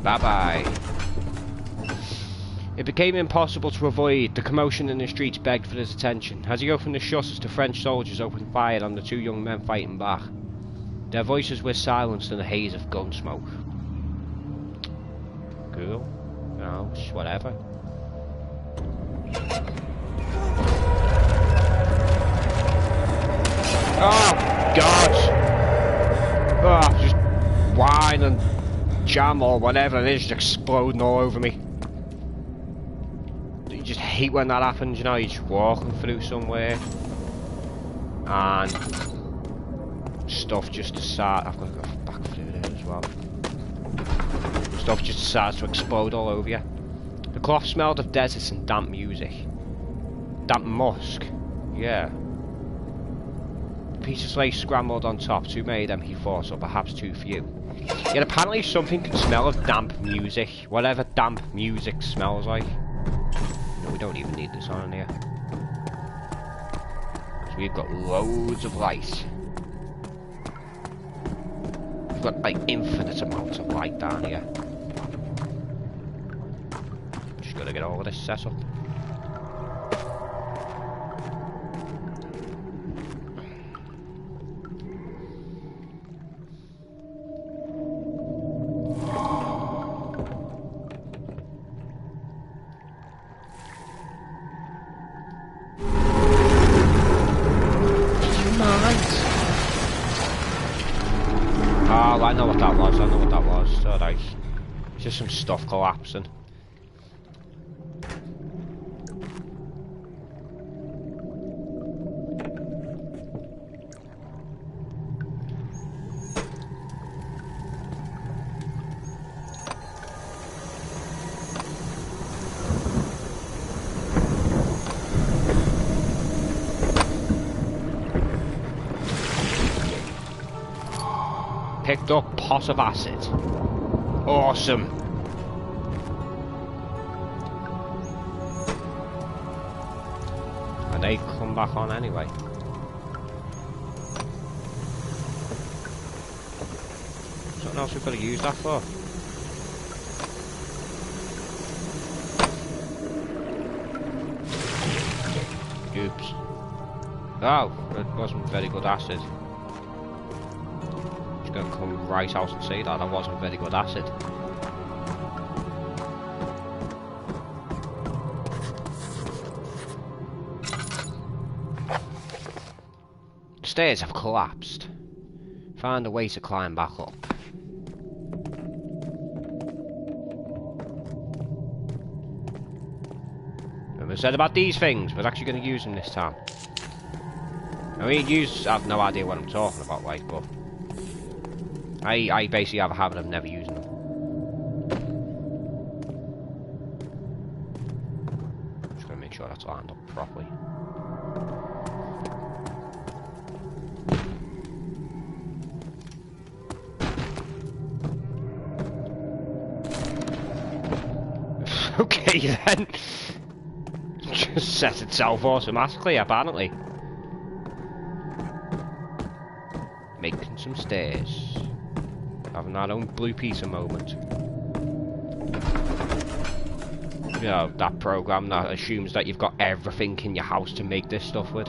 Bye-bye. It became impossible to avoid. The commotion in the streets begged for his attention. As he opened the shutters, the French soldiers opened fire on the two young men fighting back. Their voices were silenced in a haze of gun smoke. Cool. You know, just whatever. Oh, God! Oh, just wine and jam or whatever it is just exploding all over me. You just hate when that happens, you know, you're just walking through somewhere and stuff just decides. I've got to go back through there as well. Stuff just decides to explode all over you. The cloth smelled of deserts and damp music. Damp musk. Yeah. Pieces lay scrambled on top, too many of them he thought, or perhaps too few. Yet apparently something can smell of damp music. Whatever damp music smells like. No, we don't even need this on here. Because we've got loads of light. We've got like infinite amounts of light down here. Just gotta get all of this set up. know what that was. I know what that was. Alright. Just some stuff collapsing. Picked up pot of acid. Awesome. And they come back on anyway. Something else we've got to use that for. Oops. Oh, it wasn't very good acid. Going to come right out and say that wasn't very good acid. Stairs have collapsed. Find a way to climb back up. Remember I said about these things, we're actually going to use them this time. I mean, I have no idea what I'm talking about, like, but I basically have a habit of never using them. Just gonna make sure that's lined up properly. Okay then. Just set itself automatically, apparently. Making some stairs. Having our own Blue Peter moment. You know, that program that assumes that you've got everything in your house to make this stuff with.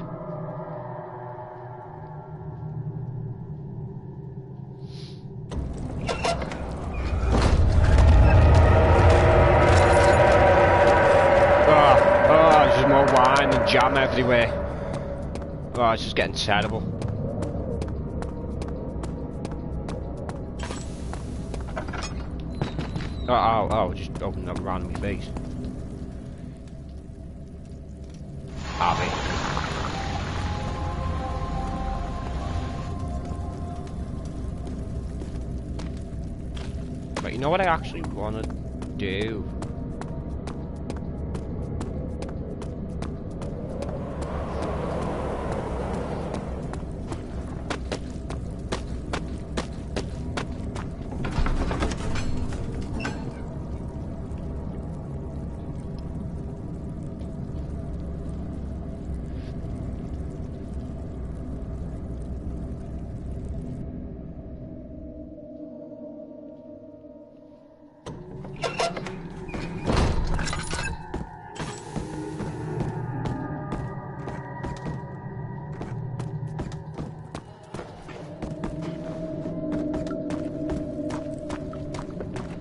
Oh, there's just more wine and jam everywhere. Oh, it's just getting terrible. Oh, just opened up around my face. Harvey. But you know what I actually want to do?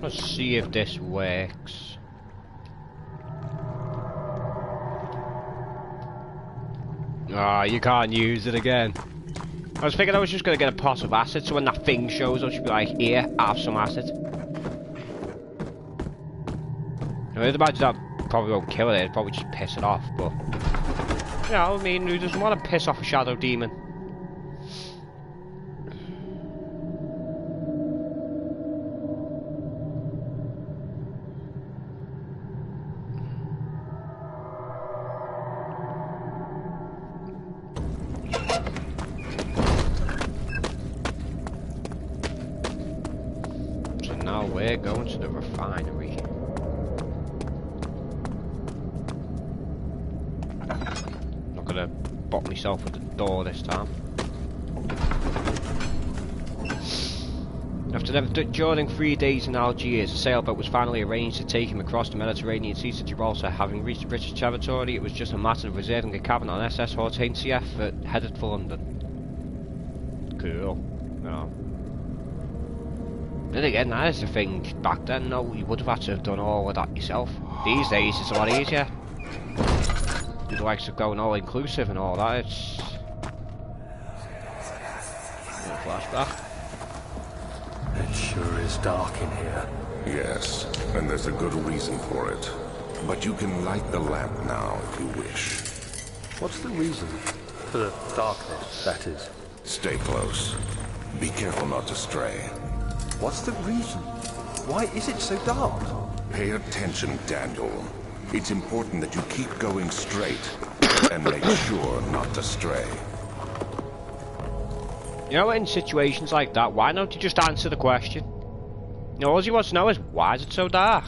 Let's see if this works. Ah, you can't use it again. I was thinking I was just going to get a pot of acid, so when that thing shows up, she'll be like, here, have some acid. I would imagine that probably won't kill it, it'd probably just piss it off, but... You know, I mean, who doesn't want to piss off a shadow demon? We're going to the refinery. Not gonna bop myself with the door this time. After them during 3 days in Algiers, a sailboat was finally arranged to take him across the Mediterranean Sea to Gibraltar. Having reached British territory, it was just a matter of reserving a cabin on SS Hortensia headed for London. Cool. No. Then again, that is the thing. Back then, no, you would have had to have done all of that yourself. These days, it's a lot easier. With the likes of going all inclusive and all that, it's... Flashback. Sure is dark in here. Yes, and there's a good reason for it. But you can light the lamp now if you wish. What's the reason? For the darkness, that is. Stay close. Be careful not to stray. What's the reason? Why is it so dark? Pay attention, Daniel. It's important that you keep going straight and make sure not to stray. You know, in situations like that, why don't you just answer the question? You know, all you want to know is, why is it so dark?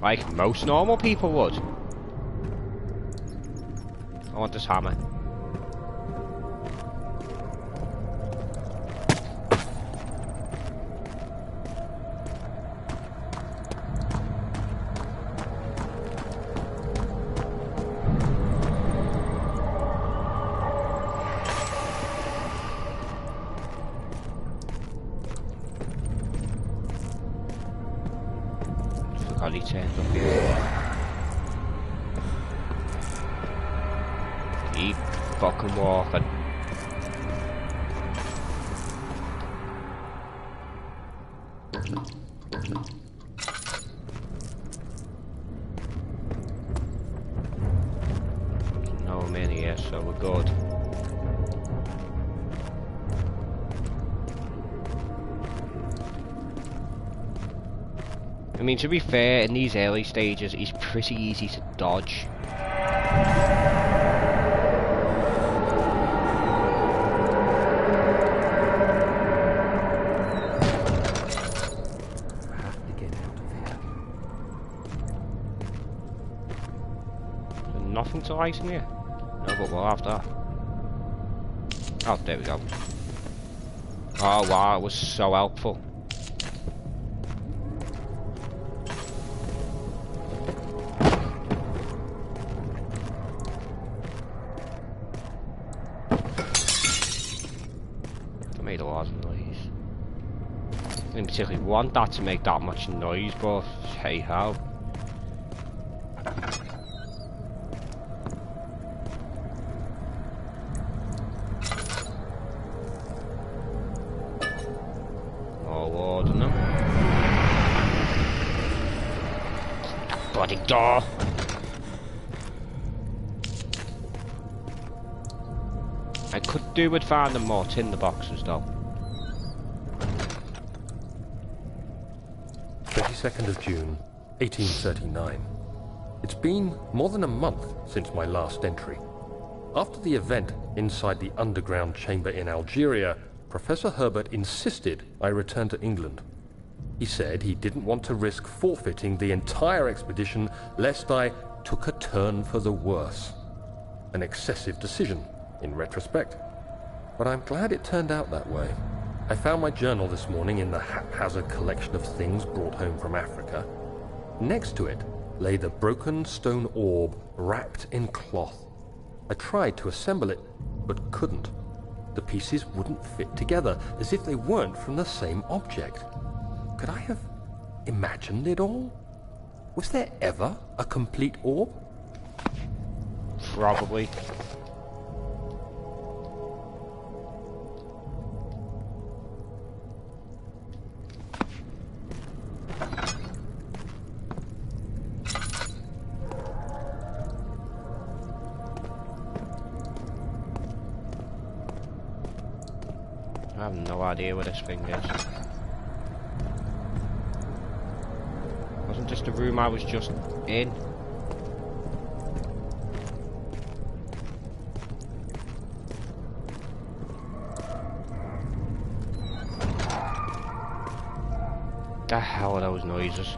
Like most normal people would. I want this hammer. Forgot he turned up here. Keep fucking walking. No man here, so we're good. I mean, to be fair, in these early stages, he's pretty easy to dodge. Nothing to light in here? No, but we'll have that. Oh, there we go. Oh wow, it was so helpful. That made a lot of noise. I didn't particularly want that to make that much noise, but hey ho. Bloody door. I could do with finding more tinder boxes though. 22nd of June, 1839. It's been more than a month since my last entry. After the event inside the underground chamber in Algeria, Professor Herbert insisted I return to England. He said he didn't want to risk forfeiting the entire expedition lest I took a turn for the worse. An excessive decision, in retrospect. But I'm glad it turned out that way. I found my journal this morning in the haphazard collection of things brought home from Africa. Next to it lay the broken stone orb wrapped in cloth. I tried to assemble it, but couldn't. The pieces wouldn't fit together, as if they weren't from the same object. Could I have imagined it all? Was there ever a complete orb? Probably. I have no idea where this thing is. Wasn't this the room I was just in? The hell are those noises?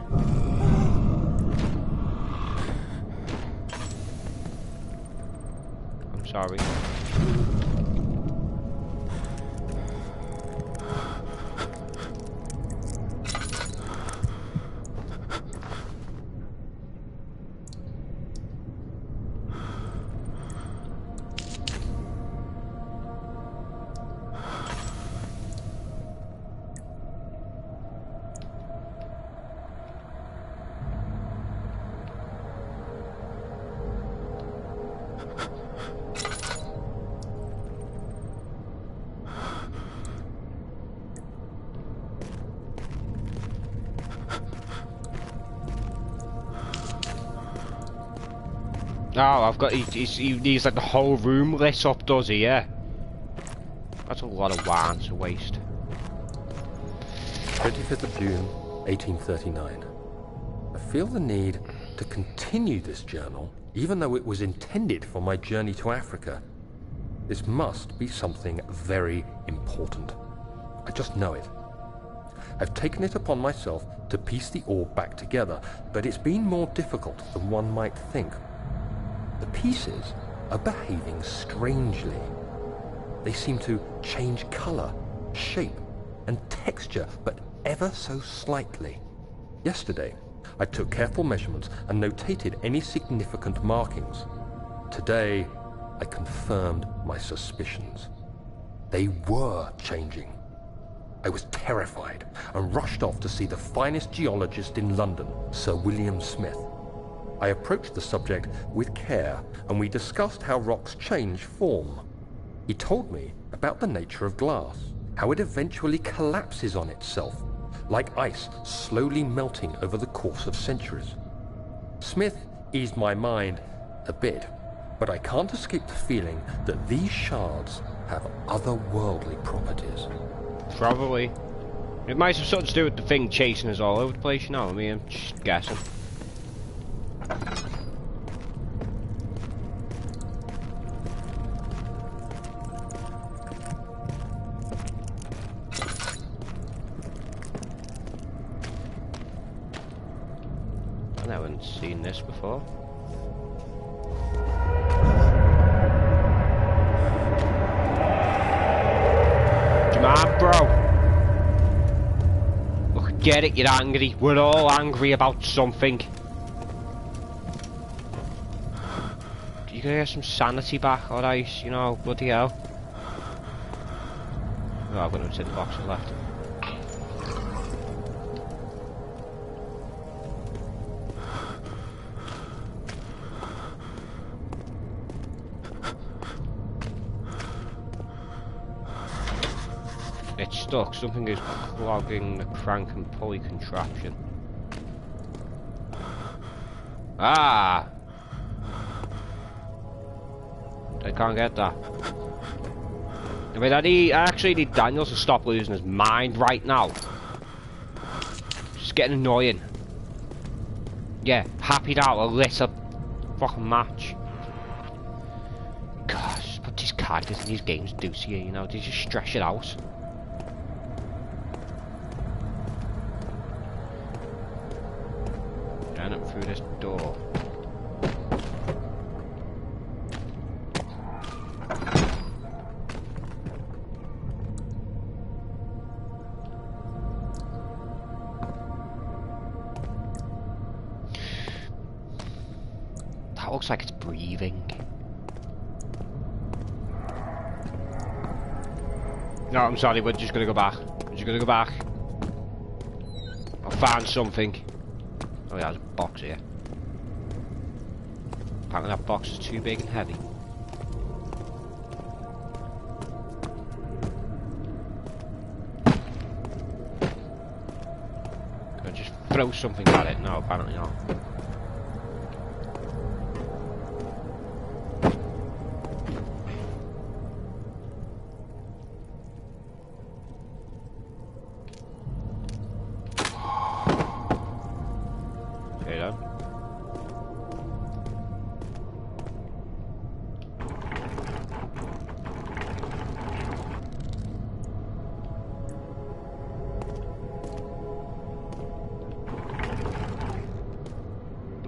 I'm sorry. Oh, I've got. He needs like the whole room lit up, does he? Yeah. That's a lot of wine to waste. 25th of June, 1839. I feel the need to continue this journal, even though it was intended for my journey to Africa. This must be something very important. I just know it. I've taken it upon myself to piece the orb back together, but it's been more difficult than one might think. The pieces are behaving strangely. They seem to change color, shape, and texture, but ever so slightly. Yesterday, I took careful measurements and notated any significant markings. Today, I confirmed my suspicions. They were changing. I was terrified and rushed off to see the finest geologist in London, Sir William Smith. I approached the subject with care, and we discussed how rocks change form. He told me about the nature of glass, how it eventually collapses on itself, like ice slowly melting over the course of centuries. Smith eased my mind a bit, but I can't escape the feeling that these shards have otherworldly properties. Probably. It might have something to do with the thing chasing us all over the place, you know what I mean? I'm just guessing. I haven't seen this before. Come on, bro. Look, get it, you're angry. We're all angry about something. You gotta get some sanity back, alright? You know, bloody hell. Oh, I've got no tin boxes left. It's stuck. Something is clogging the crank and pulley contraption. Ah! I can't get that. I mean, I actually need Daniels to stop losing his mind right now. It's getting annoying. Yeah, happy now, a lit up fucking match. Gosh, what these characters in these games do to you, you know, they just stress it out. Getting up through this door. That looks like it's breathing. No, I'm sorry, we're just gonna go back. We're just gonna go back. I'll find something. Oh yeah, there's a box here. Apparently that box is too big and heavy. Can I just throw something at it? No, apparently not.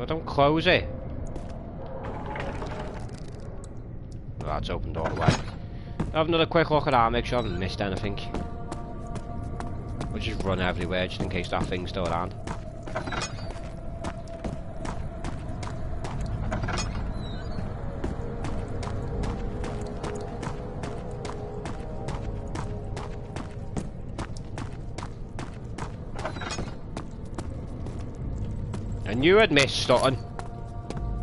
Don't close it. Oh, that's opened all the way. Have another quick look at that, make sure I haven't missed anything. We'll just run everywhere just in case that thing's still around. I knew I'd miss something.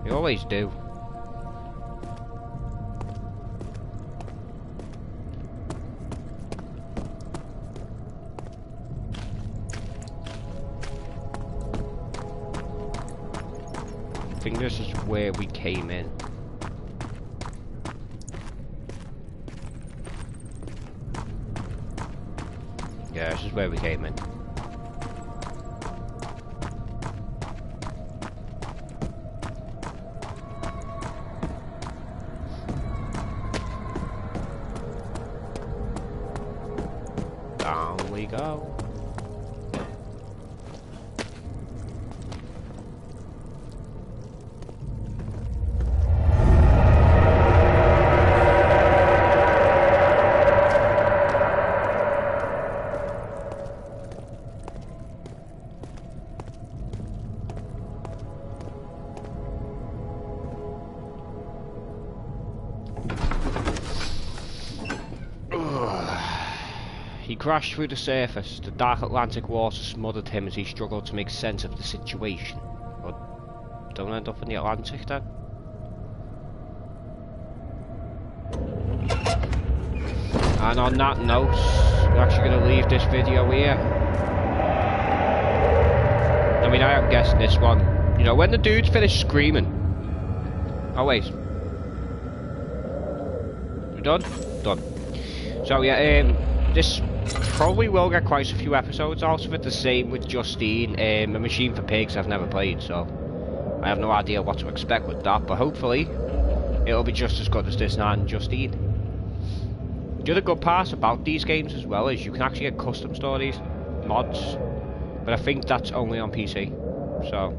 You always do. Thing This is where we came in. Yeah, this is where we came in. Down we go. He crashed through the surface. The dark Atlantic water smothered him as he struggled to make sense of the situation. But don't end up in the Atlantic then? And on that note, we're actually going to leave this video here. I mean, I am guessing this one. You know, when the dude's finished screaming. Oh wait. We done? Done. So yeah, this probably will get quite a few episodes out of it. The same with Justine. A Machine for Pigs I've never played, so I have no idea what to expect with that, but hopefully it'll be just as good as this and Justine. The other good part about these games as well is you can actually get custom stories, mods, but I think that's only on PC. So,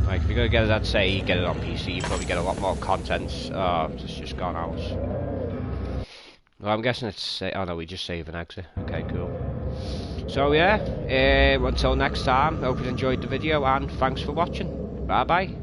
like, if you're gonna get it, I'd say get it on PC. You probably get a lot more content. It's just gone out. Well, I'm guessing it's... oh no, we just save and exit. Okay, cool. So yeah, until next time, hope you enjoyed the video and thanks for watching. Bye bye.